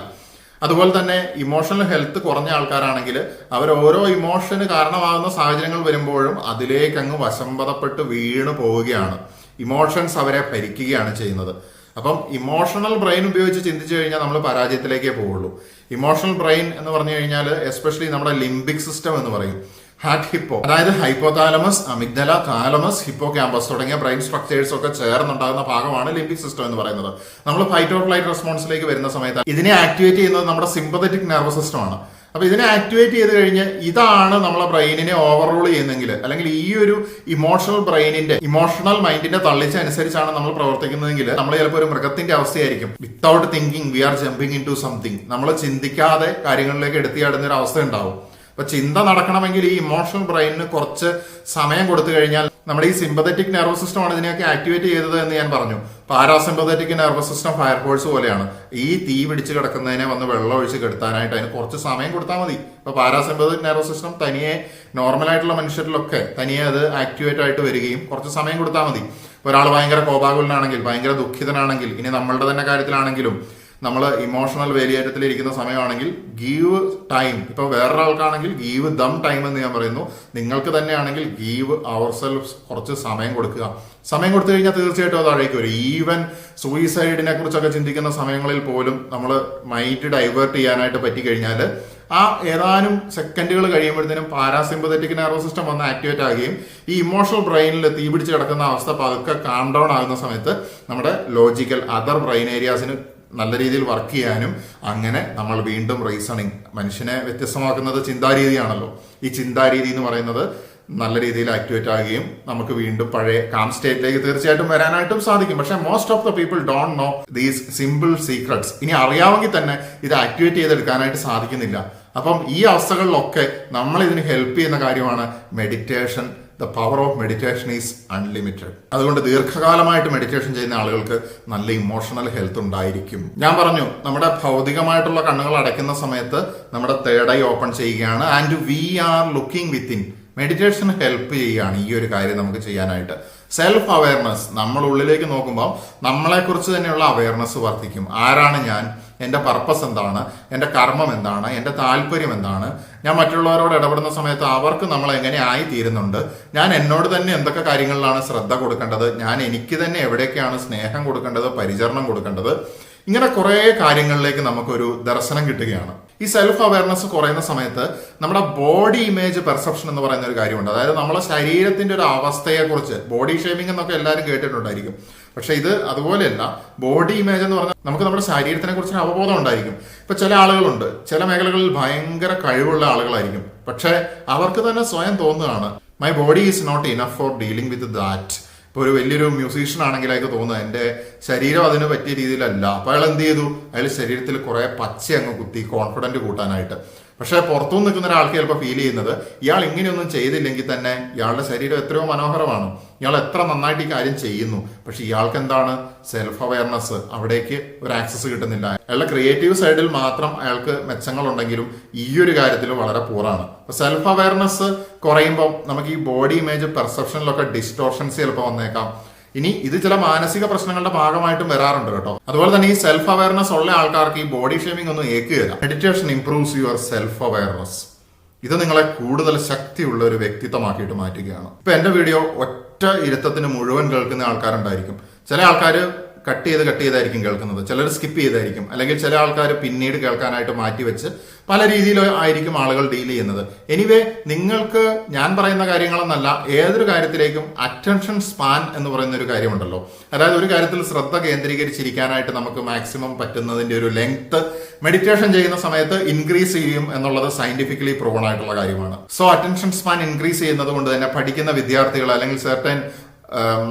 അതുപോലെ തന്നെ ഇമോഷണൽ ഹെൽത്ത് കുറഞ്ഞ ആൾക്കാരാണെങ്കിൽ അവർ ഓരോ ഇമോഷന് കാരണമാകുന്ന സാഹചര്യങ്ങൾ വരുമ്പോഴും അതിലേക്ക് അങ്ങ് വശംവദപ്പെട്ട് വീണ് പോവുകയാണ്. ഇമോഷൻസ് അവരെ ഭരിക്കുകയാണ് ചെയ്യുന്നത്. അപ്പം ഇമോഷണൽ ബ്രെയിൻ ഉപയോഗിച്ച് ചിന്തിച്ചു കഴിഞ്ഞാൽ നമ്മൾ പരാജയത്തിലേക്കേ പോവുള്ളൂ. ഇമോഷണൽ ബ്രെയിൻ എന്ന് പറഞ്ഞു കഴിഞ്ഞാൽ എസ്പെഷ്യലി നമ്മുടെ ലിംബിക് സിസ്റ്റം എന്ന് പറയും, ഹാറ്റ് ഹിപ്പോ, അതായത് ഹൈപ്പോതാലമസ്, അമിഗ്ഡല, താലമസ്, ഹിപ്പോ ക്യാമ്പസ് തുടങ്ങിയ ബ്രെയിൻ സ്ട്രക്ചേഴ്സ് ഒക്കെ ചേർന്നുണ്ടാകുന്ന ഭാഗമാണ് ലിംബിക് സിസ്റ്റം എന്ന് പറയുന്നത്. നമ്മൾ ഫൈറ്റ് ഓർ ഫ്ലൈറ്റ് റെസ്പോൺസിലേക്ക് വരുന്ന സമയത്ത് ഇതിനെ ആക്ടിവേറ്റ് ചെയ്യുന്നത് നമ്മുടെ സിമ്പതറ്റിക് നെർവസ് സിസ്റ്റമാണ്. അപ്പൊ ഇതിനെ ആക്ടിവേറ്റ് ചെയ്ത് കഴിഞ്ഞ് ഇതാണ് നമ്മളെ ബ്രെയിനിനെ ഓവർറൂൾ ചെയ്യുന്നെങ്കിൽ, അല്ലെങ്കിൽ ഈ ഒരു ഇമോഷണൽ ബ്രെയിനിന്റെ ഇമോഷണൽ മൈൻഡിന്റെ തള്ളിച്ച അനുസരിച്ചാണ് നമ്മൾ പ്രവർത്തിക്കുന്നതെങ്കിൽ നമ്മൾ ചിലപ്പോൾ ഒരു മൃഗത്തിന്റെ അവസ്ഥയായിരിക്കും. Without thinking we are jumping into something. നമ്മൾ ചിന്തിക്കാതെ കാര്യങ്ങളിലേക്ക് എടുത്തിയാടുന്ന ഒരു അവസ്ഥ ഉണ്ടാവും. അപ്പൊ ചിന്ത നടക്കണമെങ്കിൽ ഈ ഇമോഷണൽ ബ്രെയിനിന് കുറച്ച് സമയം കൊടുത്തു കഴിഞ്ഞാൽ നമ്മുടെ ഈ സിമ്പതറ്റിക് നെർവസ് സിസ്റ്റമാണ് ഇതിനെയൊക്കെ ആക്ടിവേറ്റ് ചെയ്തത് എന്ന് ഞാൻ പറഞ്ഞു. പാരാസിമ്പതറ്റിക് നെർവസ് സിസ്റ്റം ഫയർഫോഴ്സ് പോലെയാണ്. ഈ തീ പിടിച്ച് കിടക്കുന്നതിനെ വന്ന് വെള്ളം ഒഴിച്ച് കെടുത്താനായിട്ട് അതിന് കുറച്ച് സമയം കൊടുത്താൽ മതി. ഇപ്പൊ പാരാസിമ്പതറ്റിക് നെർവസ് സിസ്റ്റം തനിയെ നോർമലായിട്ടുള്ള മനുഷ്യരിലൊക്കെ തനിയെ അത് ആക്ടിവേറ്റ് ആയിട്ട് വരികയും കുറച്ച് സമയം കൊടുത്താൽ മതി. ഒരാൾ ഭയങ്കര കോപാകുലനാണെങ്കിൽ, ഭയങ്കര ദുഃഖിതനാണെങ്കിൽ, ഇനി നമ്മളുടെ തന്നെ കാര്യത്തിലാണെങ്കിലും നമ്മൾ ഇമോഷണൽ വേലിയേറ്റത്തിൽ ഇരിക്കുന്ന സമയമാണെങ്കിൽ ഗീവ് ടൈം. ഇപ്പൊ വേറൊരാൾക്കാണെങ്കിൽ ഗീവ് ദം ടൈം എന്ന് ഞാൻ പറയുന്നു. നിങ്ങൾക്ക് തന്നെയാണെങ്കിൽ ഗീവ് അവർ സെൽഫ്സ് കുറച്ച് സമയം കൊടുക്കുക. സമയം കൊടുത്തു കഴിഞ്ഞാൽ തീർച്ചയായിട്ടും അത് താഴേക്ക് വരും. ഈവൻ സൂയിസൈഡിനെ കുറിച്ചൊക്കെ ചിന്തിക്കുന്ന സമയങ്ങളിൽ പോലും നമ്മൾ മൈൻഡ് ഡൈവേർട്ട് ചെയ്യാനായിട്ട് പറ്റിക്കഴിഞ്ഞാൽ ആ ഏതാനും സെക്കൻഡുകൾ കഴിയുമ്പോഴത്തേനും പാരാസിമ്പതറ്റിക് നെർവസ് സിസ്റ്റം വന്ന് ആക്ടിവേറ്റ് ആകുകയും ഈ ഇമോഷണൽ ബ്രെയിനിൽ തീ പിടിച്ച് കിടക്കുന്ന അവസ്ഥ പതുക്കെ കാം ഡൗൺ ആകുന്ന സമയത്ത് നമ്മുടെ ലോജിക്കൽ അതർ ബ്രെയിൻ ഏരിയാസിന് നല്ല രീതിയിൽ വർക്ക് ചെയ്യാനും അങ്ങനെ നമ്മൾ വീണ്ടും റീസണിങ്. മനുഷ്യനെ വ്യത്യസ്തമാക്കുന്നത് ചിന്താരീതിയാണല്ലോ. ഈ ചിന്താരീതി എന്ന് പറയുന്നത് നല്ല രീതിയിൽ ആക്ടിവേറ്റ് ആകുകയും നമുക്ക് വീണ്ടും പഴയ കാം സ്റ്റേറ്റിലേക്ക് തീർച്ചയായിട്ടും വരാനായിട്ടും സാധിക്കും. പക്ഷെ most of the people don't know these simple secrets. ഇനി അറിയാമെങ്കിൽ തന്നെ ഇത് ആക്ടിവേറ്റ് ചെയ്തെടുക്കാനായിട്ട് സാധിക്കുന്നില്ല. അപ്പം ഈ അവസ്ഥകളിലൊക്കെ നമ്മൾ ഇതിന് ഹെൽപ്പ് ചെയ്യുന്ന കാര്യമാണ് meditation. The power of meditation is unlimited. അതുകൊണ്ട് ദീർഘകാലമായിട്ട് മെഡിറ്റേഷൻ ചെയ്യുന്ന ആളുകൾക്ക് നല്ല ഇമോഷണൽ ഹെൽത്ത് ഉണ്ടായിരിക്കും. ഞാൻ പറഞ്ഞു, നമ്മുടെ ഭൗതികമായിട്ടുള്ള കണ്ണുകൾ അടയ്ക്കുന്ന സമയത്ത് നമ്മുടെ തേർഡ് ഐ ഓപ്പൺ ചെയ്യുകയാണ്. And we are looking within. Meditation help ചെയ്യുകയാണ് ഈ ഒരു കാര്യം നമുക്ക് ചെയ്യാനായിട്ട്. സെൽഫ് അവയർനെസ്, നമ്മൾ ഉള്ളിലേക്ക് നോക്കുമ്പോൾ നമ്മളെക്കുറിച്ച് തന്നെയുള്ള അവയർനെസ് വർദ്ധിക്കും. ആരാണ് ഞാൻ? എൻ്റെ പർപ്പസ് എന്താണ്? എൻ്റെ കർമ്മം എന്താണ്? എൻ്റെ താല്പര്യം എന്താണ്? ഞാൻ മറ്റുള്ളവരോട് ഇടപെടുന്ന സമയത്ത് അവർക്ക് നമ്മൾ എങ്ങനെ ആയി തീരുന്നുണ്ട്? ഞാൻ എന്നോട് തന്നെ എന്തൊക്കെ കാര്യങ്ങളിലാണ് ശ്രദ്ധ കൊടുക്കേണ്ടത്? ഞാൻ എനിക്ക് തന്നെ എവിടെയൊക്കെയാണ് സ്നേഹം കൊടുക്കേണ്ടത്, പരിചരണം കൊടുക്കേണ്ടത്? ഇങ്ങനെ കുറേ കാര്യങ്ങളിലേക്ക് നമുക്കൊരു ദർശനം കിട്ടുകയാണ്. ഈ സെൽഫ് അവയർനെസ് കുറയുന്ന സമയത്ത് നമ്മുടെ ബോഡി ഇമേജ് പെർസെപ്ഷൻ എന്ന് പറയുന്ന ഒരു കാര്യമുണ്ട്. അതായത് നമ്മളെ ശരീരത്തിന്റെ ഒരു അവസ്ഥയെക്കുറിച്ച്, ബോഡി ഷേമിംഗ് എന്നൊക്കെ എല്ലാവരും കേട്ടിട്ടുണ്ടായിരിക്കും. പക്ഷെ ഇത് അതുപോലെയല്ല. ബോഡി ഇമേജ് എന്ന് പറഞ്ഞാൽ നമുക്ക് നമ്മുടെ ശരീരത്തിനെ കുറിച്ച് അവബോധം ഉണ്ടായിരിക്കും. ഇപ്പൊ ചില ആളുകളുണ്ട്, ചില മേഖലകളിൽ ഭയങ്കര കഴിവുള്ള ആളുകളായിരിക്കും. പക്ഷെ അവർക്ക് തന്നെ സ്വയം തോന്നുകയാണ് my body is not enough for dealing with that. ഇപ്പോൾ ഒരു വലിയൊരു മ്യൂസീഷ്യൻ ആണെങ്കിൽ അയാൾക്ക് തോന്നുക എൻ്റെ ശരീരം അതിന് പറ്റിയ രീതിയിലല്ല. അപ്പോൾ അയാൾ എന്ത് ചെയ്തു? അയാൾ ശരീരത്തിൽ കുറെ പച്ച അങ്ങ് കുത്തി കോൺഫിഡന്റ് കൂട്ടാനായിട്ട്. പക്ഷെ പുറത്തുനിന്ന് നിൽക്കുന്ന ഒരാൾക്ക് ചിലപ്പോൾ ഫീൽ ചെയ്യുന്നത് ഇയാൾ ഇങ്ങനെയൊന്നും ചെയ്തില്ലെങ്കിൽ തന്നെ ഇയാളുടെ ശരീരം എത്രയോ മനോഹരമാണ്, ഇയാൾ എത്ര നന്നായിട്ട് ഈ കാര്യം ചെയ്യുന്നു. പക്ഷെ ഇയാൾക്ക് എന്താണ്? സെൽഫ് അവയർനെസ്, അവിടേക്ക് ഒരു ആക്സസ് കിട്ടുന്നില്ല. അയാളുടെ ക്രിയേറ്റീവ് സൈഡിൽ മാത്രം അയാൾക്ക് മെച്ചങ്ങളുണ്ടെങ്കിലും ഈ ഒരു കാര്യത്തിൽ വളരെ പൂറാണ്. അപ്പൊ സെൽഫ് അവയർനെസ് കുറയുമ്പോൾ നമുക്ക് ഈ ബോഡി ഇമേജ് പെർസെപ്ഷനിലൊക്കെ ഡിസ്റ്റോർഷൻസ് ചിലപ്പോൾ വന്നേക്കാം. ഇനി ഇത് ചില മാനസിക പ്രശ്നങ്ങളുടെ ഭാഗമായിട്ടും വരാറുണ്ട് കേട്ടോ. അതുപോലെ തന്നെ ഈ സെൽഫ് അവയർനെസ് ഉള്ള ആൾക്കാർക്ക് ഈ ബോഡി ഷേമിംഗ് ഒന്നും ഏക്കുകയില്ല. Meditation improves your self awareness. ഇത് നിങ്ങളെ കൂടുതൽ ശക്തിയുള്ള ഒരു വ്യക്തിത്വമാക്കിയിട്ട് മാറ്റുകയാണ്. ഇപ്പൊ എന്റെ വീഡിയോ ഒറ്റ ഇരുത്തത്തിന് മുഴുവൻ കേൾക്കുന്ന ആൾക്കാരുണ്ടായിരിക്കും. ചില ആൾക്കാർ കട്ട് ചെയ്തായിരിക്കും കേൾക്കുന്നത്, ചിലർ സ്കിപ്പ് ചെയ്തായിരിക്കും, അല്ലെങ്കിൽ ചില ആൾക്കാർ പിന്നീട് കേൾക്കാനായിട്ട് മാറ്റിവെച്ച് പല രീതിയിൽ ആയിരിക്കും ആളുകൾ ഡീൽ ചെയ്യുന്നത്. എനിവേ, നിങ്ങൾക്ക് ഞാൻ പറയുന്ന കാര്യങ്ങളെന്നല്ല, ഏതൊരു കാര്യത്തിലേക്കും അറ്റൻഷൻ സ്പാൻ എന്ന് പറയുന്ന ഒരു കാര്യമുണ്ടല്ലോ. അതായത് ഒരു കാര്യത്തിൽ ശ്രദ്ധ കേന്ദ്രീകരിച്ചിരിക്കാനായിട്ട് നമുക്ക് മാക്സിമം പറ്റുന്നതിന്റെ ഒരു ലെങ്ത് മെഡിറ്റേഷൻ ചെയ്യുന്ന സമയത്ത് ഇൻക്രീസ് ചെയ്യും എന്നുള്ളത് സയന്റിഫിക്കലി പ്രൂവൺ ആയിട്ടുള്ള കാര്യമാണ്. സോ അറ്റൻഷൻ സ്പാൻ ഇൻക്രീസ് ചെയ്യുന്നത് കൊണ്ട് തന്നെ പഠിക്കുന്ന വിദ്യാർത്ഥികൾ അല്ലെങ്കിൽ സെർട്ടൻ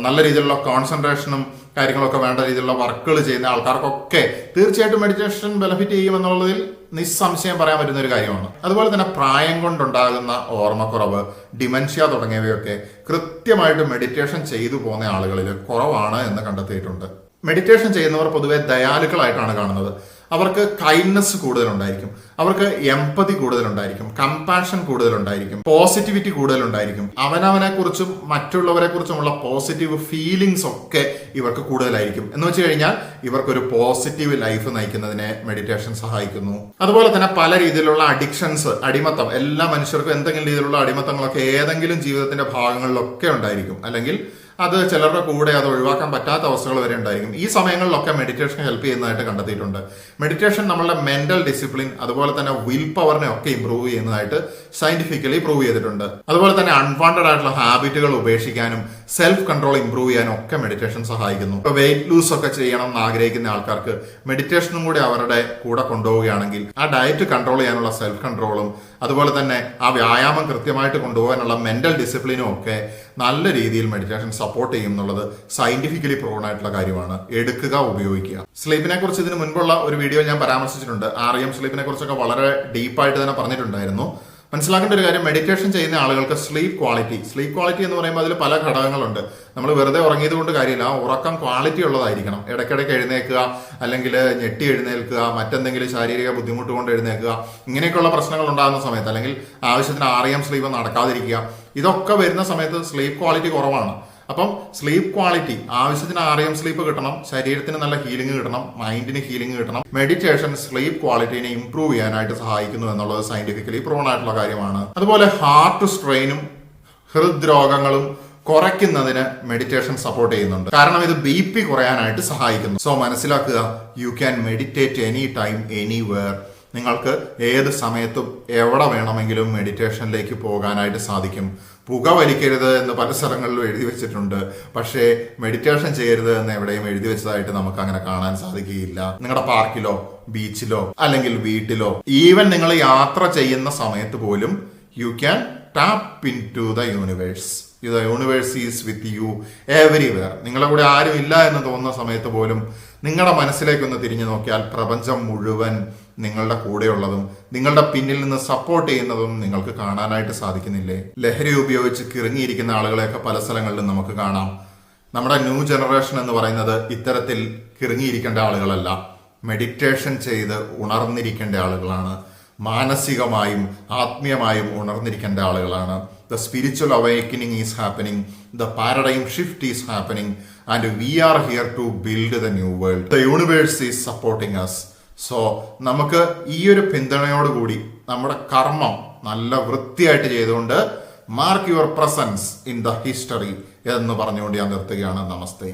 നല്ല രീതിയിലുള്ള കോൺസെൻട്രേഷനും കാര്യങ്ങളൊക്കെ വേണ്ട രീതിയിലുള്ള വർക്കുകൾ ചെയ്യുന്ന ആൾക്കാർക്കൊക്കെ തീർച്ചയായിട്ടും മെഡിറ്റേഷൻ ബെനിഫിറ്റ് ചെയ്യുമെന്നുള്ളതിൽ നിസ്സംശയം പറയാൻ പറ്റുന്ന ഒരു കാര്യമാണ്. അതുപോലെ തന്നെ പ്രായം കൊണ്ടുണ്ടാകുന്ന ഓർമ്മക്കുറവ്, ഡിമെൻഷ്യ തുടങ്ങിയവയൊക്കെ കൃത്യമായിട്ട് മെഡിറ്റേഷൻ ചെയ്തു പോകുന്ന ആളുകളിൽ കുറവാണ് എന്ന് കണ്ടെത്തിയിട്ടുണ്ട്. മെഡിറ്റേഷൻ ചെയ്യുന്നവർ പൊതുവെ ദയാലുക്കളായിട്ടാണ് കാണുന്നത്. അവർക്ക് കൈൻഡ്നെസ് കൂടുതലുണ്ടായിരിക്കും, അവർക്ക് എംപതി കൂടുതലുണ്ടായിരിക്കും, കമ്പാഷൻ കൂടുതലുണ്ടായിരിക്കും, പോസിറ്റിവിറ്റി കൂടുതലുണ്ടായിരിക്കും. അവനവനെ കുറിച്ചും മറ്റുള്ളവരെ കുറിച്ചുമുള്ള പോസിറ്റീവ് ഫീലിങ്സ് ഒക്കെ ഇവർക്ക് കൂടുതലായിരിക്കും. എന്ന് വെച്ച് കഴിഞ്ഞാൽ ഇവർക്കൊരു പോസിറ്റീവ് ലൈഫ് നയിക്കുന്നതിനെ മെഡിറ്റേഷൻ സഹായിക്കുന്നു. അതുപോലെ തന്നെ പല രീതിയിലുള്ള അഡിക്ഷൻസ്, അടിമത്തം, എല്ലാ മനുഷ്യർക്കും എന്തെങ്കിലും രീതിയിലുള്ള അടിമത്തങ്ങളൊക്കെ ഏതെങ്കിലും ജീവിതത്തിന്റെ ഭാഗങ്ങളിലൊക്കെ ഉണ്ടായിരിക്കും. അല്ലെങ്കിൽ അത് ചിലരുടെ കൂടെ അത് ഒഴിവാക്കാൻ പറ്റാത്ത അവസ്ഥകൾ വരെ ഉണ്ടായിരിക്കും. ഈ സമയങ്ങളിലൊക്കെ മെഡിറ്റേഷൻ ഹെൽപ്പ് ചെയ്യുന്നതായിട്ട് കണ്ടെത്തിയിട്ടുണ്ട്. മെഡിറ്റേഷൻ നമ്മളുടെ മെന്റൽ ഡിസിപ്ലിൻ അതുപോലെ തന്നെ വിൽ പവറിനെ ഒക്കെ ഇംപ്രൂവ് ചെയ്യുന്നതായിട്ട് സയന്റിഫിക്കലി പ്രൂവ് ചെയ്തിട്ടുണ്ട്. അതുപോലെ തന്നെ അൺവാണ്ടഡ് ആയിട്ടുള്ള ഹാബിറ്റുകൾ ഉപേക്ഷിക്കാനും സെൽഫ് കൺട്രോൾ ഇംപ്രൂവ് ചെയ്യാനും ഒക്കെ മെഡിറ്റേഷൻ സഹായിക്കുന്നു. ഇപ്പൊ വെയിറ്റ് ലൂസ് ഒക്കെ ചെയ്യണം എന്ന് ആഗ്രഹിക്കുന്ന ആൾക്കാർക്ക് മെഡിറ്റേഷനും കൂടി അവരുടെ കൂടെ കൊണ്ടുപോവുകയാണെങ്കിൽ ആ ഡയറ്റ് കൺട്രോൾ ചെയ്യാനുള്ള സെൽഫ് കൺട്രോളും അതുപോലെ തന്നെ ആ വ്യായാമം കൃത്യമായിട്ട് കൊണ്ടുപോകാനുള്ള മെന്റൽ ഡിസിപ്ലിനും ഒക്കെ നല്ല രീതിയിൽ മെഡിറ്റേഷൻ സപ്പോർട്ട് ചെയ്യും എന്നുള്ളത് സയന്റിഫിക്കലി പ്രൂവൺ ആയിട്ടുള്ള കാര്യമാണ്. എടുക്കുക, ഉപയോഗിക്കുക. സ്ലീപ്പിനെ കുറിച്ച് ഇതിന് മുൻപുള്ള ഒരു വീഡിയോ ഞാൻ പരാമർശിച്ചിട്ടുണ്ട്. REM സ്ലീപ്പിനെ കുറിച്ചൊക്കെ വളരെ ഡീപ്പായിട്ട് തന്നെ പറഞ്ഞിട്ടുണ്ടായിരുന്നു. മനസ്സിലാക്കേണ്ട ഒരു കാര്യം, മെഡിറ്റേഷൻ ചെയ്യുന്ന ആളുകൾക്ക് സ്ലീപ്പ് ക്വാളിറ്റി എന്ന് പറയുമ്പോൾ അതിൽ പല ഘടകങ്ങളുണ്ട്. നമ്മൾ വെറുതെ ഉറങ്ങിയത് കൊണ്ട് കാര്യമില്ല, ഉറക്കം ക്വാളിറ്റി ഉള്ളതായിരിക്കണം. ഇടയ്ക്കിടയ്ക്ക് എഴുന്നേൽക്കുക, അല്ലെങ്കിൽ ഞെട്ടി എഴുന്നേൽക്കുക, മറ്റെന്തെങ്കിലും ശാരീരിക ബുദ്ധിമുട്ട് കൊണ്ട് എഴുന്നേൽക്കുക, ഇങ്ങനെയൊക്കെയുള്ള പ്രശ്നങ്ങൾ ഉണ്ടാകുന്ന സമയത്ത്, അല്ലെങ്കിൽ ആവശ്യത്തിന് REM സ്ലീപ്പ് നടക്കാതിരിക്കുക, ഇതൊക്കെ വരുന്ന സമയത്ത് സ്ലീപ്പ് ക്വാളിറ്റി കുറവാണ്. അപ്പം സ്ലീപ്പ് ക്വാളിറ്റി, ആവശ്യത്തിന് REM സ്ലീപ്പ് കിട്ടണം, ശരീരത്തിന് നല്ല ഹീലിംഗ് കിട്ടണം, മൈൻഡിന് ഹീലിംഗ് കിട്ടണം. മെഡിറ്റേഷൻ സ്ലീപ്പ് ക്വാളിറ്റിനെ ഇംപ്രൂവ് ചെയ്യാനായിട്ട് സഹായിക്കുന്നു എന്നുള്ളത് സയന്റിഫിക്കലി പ്രൂവൺ ആയിട്ടുള്ള കാര്യമാണ്. അതുപോലെ ഹാർട്ട് സ്ട്രെയിനും ഹൃദ്രോഗങ്ങളും കുറയ്ക്കുന്നതിന് മെഡിറ്റേഷൻ സപ്പോർട്ട് ചെയ്യുന്നുണ്ട്. കാരണം ഇത് BP കുറയാനായിട്ട് സഹായിക്കുന്നു. സോ മനസ്സിലാക്കുക, you can meditate any time anywhere. നിങ്ങൾക്ക് ഏത് സമയത്തും എവിടെ വേണമെങ്കിലും മെഡിറ്റേഷനിലേക്ക് പോകാനായിട്ട് സാധിക്കും. പുക വലിക്കരുത് എന്ന് പല സ്ഥലങ്ങളിലും എഴുതി വെച്ചിട്ടുണ്ട്, പക്ഷേ മെഡിറ്റേഷൻ ചെയ്യരുത് എന്ന് എവിടെയും എഴുതി വെച്ചതായിട്ട് നമുക്ക് അങ്ങനെ കാണാൻ സാധിക്കുകയില്ല. നിങ്ങളുടെ പാർക്കിലോ ബീച്ചിലോ അല്ലെങ്കിൽ വീട്ടിലോ, ഈവൻ നിങ്ങൾ യാത്ര ചെയ്യുന്ന സമയത്ത് പോലും you can tap into the universe. The universe is with you everywhere. നിങ്ങളുടെ കൂടെ ആരും ഇല്ല എന്ന് തോന്നുന്ന സമയത്ത് പോലും നിങ്ങളുടെ മനസ്സിലേക്കൊന്ന് തിരിഞ്ഞു നോക്കിയാൽ പ്രപഞ്ചം മുഴുവൻ നിങ്ങളുടെ കൂടെയുള്ളതും നിങ്ങളുടെ പിന്നിൽ നിന്ന് സപ്പോർട്ട് ചെയ്യുന്നതും നിങ്ങൾക്ക് കാണാനായിട്ട് സാധിക്കുന്നില്ലേ? ലഹരി ഉപയോഗിച്ച് കിറങ്ങിയിരിക്കുന്ന ആളുകളെയൊക്കെ പല സ്ഥലങ്ങളിലും നമുക്ക് കാണാം. നമ്മുടെ ന്യൂ ജനറേഷൻ എന്ന് പറയുന്നത് ഇത്തരത്തിൽ കിറങ്ങിയിരിക്കേണ്ട ആളുകളല്ല, മെഡിറ്റേഷൻ ചെയ്ത് ഉണർന്നിരിക്കേണ്ട ആളുകളാണ്. മാനസികമായും ആത്മീയമായും ഉണർന്നിരിക്കേണ്ട ആളുകളാണ്. The spiritual awakening is happening. The paradigm shift is happening. And we are here to build the new world. The universe is supporting us. So, നമുക്ക് ഈ ഒരു പിന്തുണയോടുകൂടി നമ്മുടെ കർമ്മം നല്ല വൃത്തിയായിട്ട് ചെയ്തുകൊണ്ട് mark your presence in the history എന്ന് പറഞ്ഞുകൊണ്ട് ഞാൻ നിർത്തുകയാണ്. നമസ്തേ.